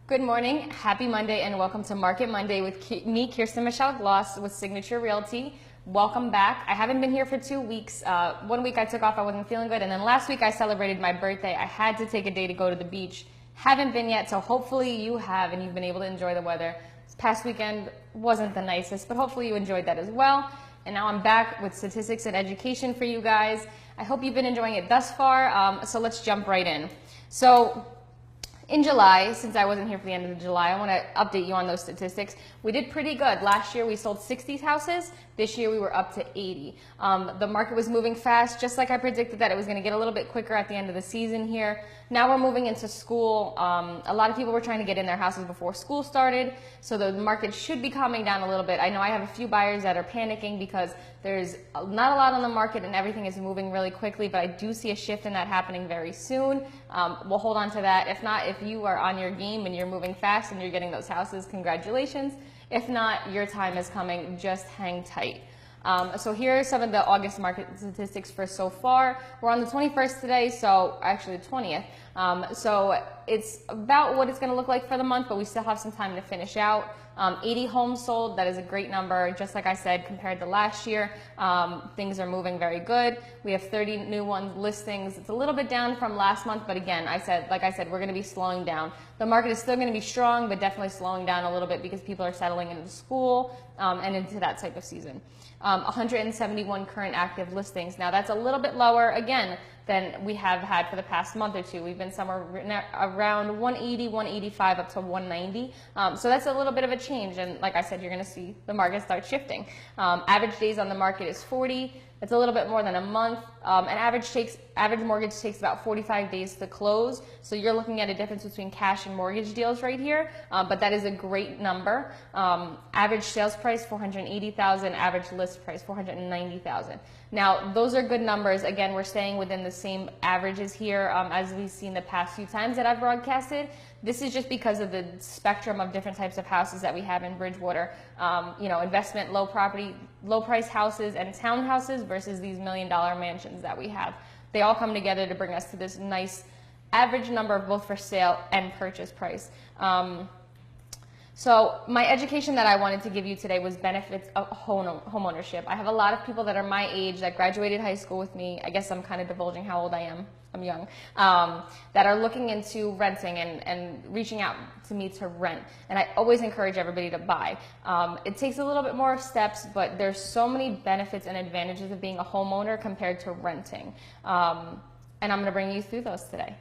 Good morning, happy Monday, and welcome to Market Monday with me, Kirsten Michelle Gloss with Signature Realty. Welcome back. I haven't been here for 2 weeks. 1 week I took off, I wasn't feeling good, and then last week I celebrated my birthday. I had to take a day to go to the beach. Haven't been yet, so hopefully you have and you've been able to enjoy the weather. This past weekend wasn't the nicest, but hopefully you enjoyed that as well. And now I'm back with statistics and education for you guys. I hope you've been enjoying it thus far, so let's jump right in. So, in July, since I wasn't here for the end of July, I want to update you on those statistics. We did pretty good. Last year we sold 60 houses. This year we were up to 80. The market was moving fast, just like I predicted that it was going to get a little bit quicker at the end of the season here. Now we're moving into school. A lot of people were trying to get in their houses before school started, so the market should be calming down a little bit. I know I have a few buyers that are panicking because there's not a lot on the market and everything is moving really quickly, but I do see a shift in that happening very soon. We'll hold on to that. If not, if you are on your game and you're moving fast and you're getting those houses, congratulations. If not, your time is coming. Just hang tight. So here are some of the August market statistics for so far. We're on the 21st today, so actually the 20th. So it's about what it's going to look like for the month, but we still have some time to finish out. 80 homes sold, that is a great number. Just like I said, compared to last year, things are moving very good. We have 30 new listings. It's a little bit down from last month, but again, like I said, we're going to be slowing down. The market is still going to be strong, but definitely slowing down a little bit because people are settling into school and into that type of season. 171 current active listings. Now that's a little bit lower, again, than we have had for the past month or two. We've been somewhere around 180, 185 up to 190. So that's a little bit of a change. And like I said, you're going to see the market start shifting. Average days on the market is 40. It's a little bit more than a month. An average mortgage takes about 45 days to close. So you're looking at a difference between cash and mortgage deals right here. But that is a great number. Average sales price, $480,000. Average list price, $490,000. Now, those are good numbers. Again, we're staying within the same averages here as we've seen the past few times that I've broadcasted. This is just because of the spectrum of different types of houses that we have in Bridgewater. Investment, low price houses and townhouses versus these $1 million mansions that we have. They all come together to bring us to this nice average number both for sale and purchase price. So my education that I wanted to give you today was benefits of home ownership. I have a lot of people that are my age that graduated high school with me. I guess I'm kind of divulging how old I am. I'm young. That are looking into renting and reaching out to me to rent. And I always encourage everybody to buy. It takes a little bit more steps, but there's so many benefits and advantages of being a homeowner compared to renting. And I'm going to bring you through those today.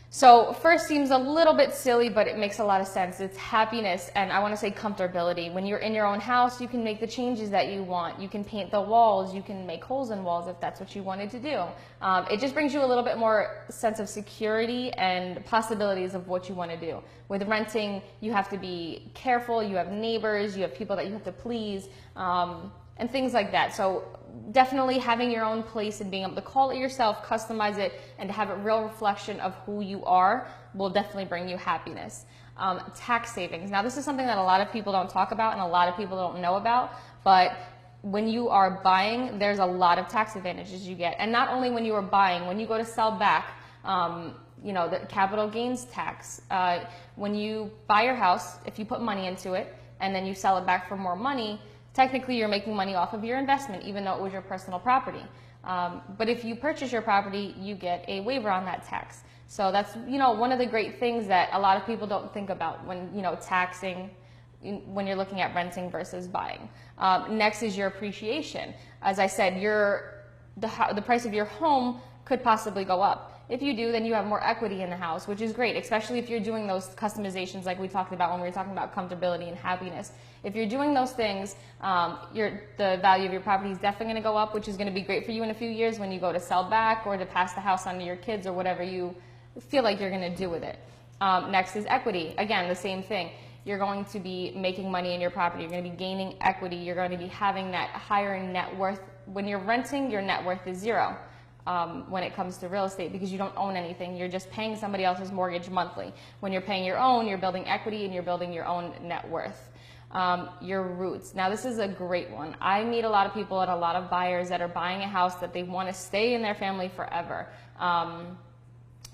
So first seems a little bit silly, but it makes a lot of sense. It's happiness, and I want to say comfortability. When you're in your own house, you can make the changes that you want. You can paint the walls. You can make holes in walls if that's what you wanted to do. It just brings you a little bit more sense of security and possibilities of what you want to do. With renting, you have to be careful. You have neighbors. You have people that you have to please, and things like that. So definitely having your own place and being able to call it yourself, customize it, and to have a real reflection of who you are will definitely bring you happiness. Tax savings. Now this is something that a lot of people don't talk about and a lot of people don't know about, but when you are buying, there's a lot of tax advantages you get. And not only when you are buying, when you go to sell back, the capital gains tax. When you buy your house, if you put money into it and then you sell it back for more money, technically you're making money off of your investment, even though it was your personal property. But if you purchase your property, you get a waiver on that tax. So that's, one of the great things that a lot of people don't think about when, taxing, when you're looking at renting versus buying. Next is your appreciation. As I said, the price of your home could possibly go up. If you do, then you have more equity in the house, which is great, especially if you're doing those customizations like we talked about when we were talking about comfortability and happiness. If you're doing those things, the value of your property is definitely going to go up, which is going to be great for you in a few years when you go to sell back or to pass the house on to your kids or whatever you feel like you're going to do with it. Next is equity. Again, the same thing. You're going to be making money in your property. You're going to be gaining equity. You're going to be having that higher net worth. When you're renting, your net worth is zero. When it comes to real estate, because you don't own anything. You're just paying somebody else's mortgage monthly. When you're paying your own, you're building equity and you're building your own net worth. Your roots. Now this is a great one. I meet a lot of people and a lot of buyers that are buying a house that they want to stay in their family forever.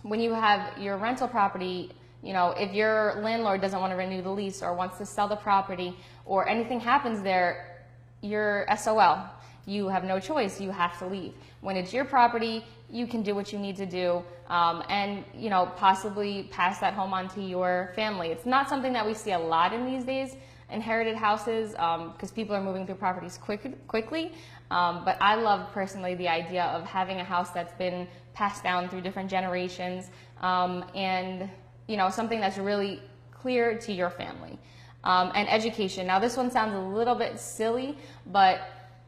When you have your rental property, You know, if your landlord doesn't want to renew the lease or wants to sell the property or anything happens there, you're SOL. You have no choice. You have to leave. When it's your property, you can do what you need to do, and you know, possibly pass that home on to your family. It's not something that we see a lot in these days, inherited houses, because people are moving through properties quickly. But I love personally the idea of having a house that's been passed down through different generations, and you know, something that's really clear to your family. And education. Now this one sounds a little bit silly, but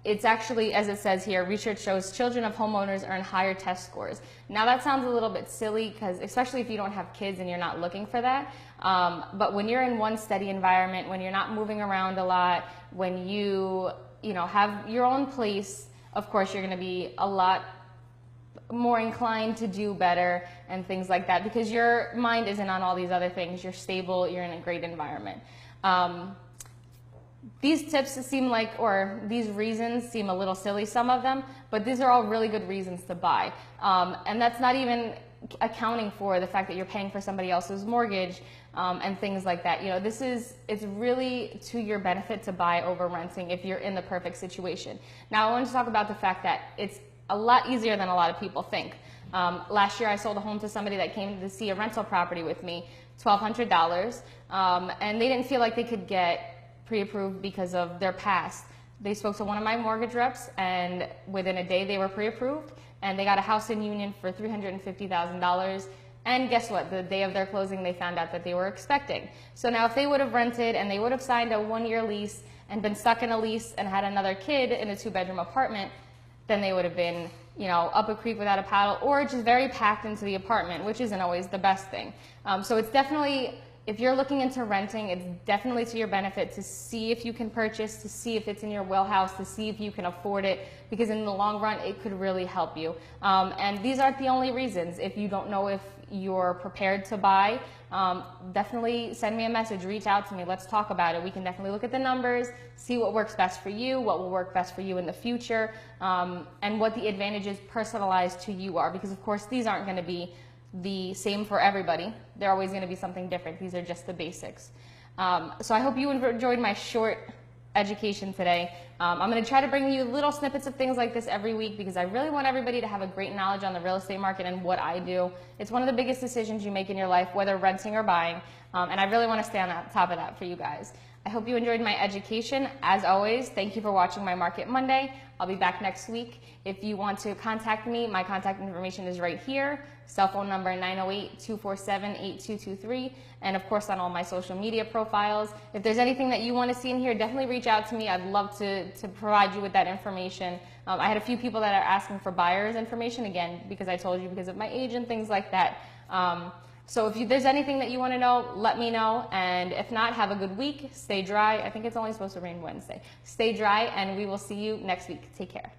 it's actually, as it says here, research shows children of homeowners earn higher test scores. Now that sounds a little bit silly, because especially if you don't have kids and you're not looking for that. But when you're in one steady environment, when you're not moving around a lot, when you know, have your own place, of course you're going to be a lot more inclined to do better and things like that, because your mind isn't on all these other things. You're stable, you're in a great environment. These tips seem like, or these reasons seem a little silly, some of them, but these are all really good reasons to buy. And that's not even accounting for the fact that you're paying for somebody else's mortgage, and things like that. You know, it's really to your benefit to buy over renting if you're in the perfect situation. Now I want to talk about the fact that it's a lot easier than a lot of people think. Last year I sold a home to somebody that came to see a rental property with me, $1,200, and they didn't feel like they could get pre-approved because of their past. They spoke to one of my mortgage reps, and within a day they were pre-approved, and they got a house in Union for $350,000. And guess what? The day of their closing, they found out that they were expecting. So now if they would have rented and they would have signed a 1-year lease and been stuck in a lease and had another kid in a 2-bedroom apartment, then they would have been, you know, up a creek without a paddle, or just very packed into the apartment, which isn't always the best thing. So it's definitely, if you're looking into renting, it's definitely to your benefit to see if you can purchase, to see if it's in your wheelhouse, to see if you can afford it, because in the long run, it could really help you. And these aren't the only reasons. If you don't know if you're prepared to buy, definitely send me a message, reach out to me, let's talk about it. We can definitely look at the numbers, see what works best for you, what will work best for you in the future, and what the advantages personalized to you are, because of course these aren't going to be the same for everybody. They're always going to be something different. These are just the basics. So I hope you enjoyed my short education today. I'm going to try to bring you little snippets of things like this every week, because I really want everybody to have a great knowledge on the real estate market and what I do. It's one of the biggest decisions you make in your life, whether renting or buying, and I really want to stay on top of that for you guys. I hope you enjoyed my education. As always, thank you for watching my Market Monday. I'll be back next week. If you want to contact me, my contact information is right here. Cell phone number 908-247-8223. And of course on all my social media profiles. If there's anything that you want to see in here, definitely reach out to me. I'd love to provide you with that information. I had a few people that are asking for buyer's information, again, because I told you, because of my age and things like that. So if there's anything that you want to know, let me know. And if not, have a good week. Stay dry. I think it's only supposed to rain Wednesday. Stay dry, and we will see you next week. Take care.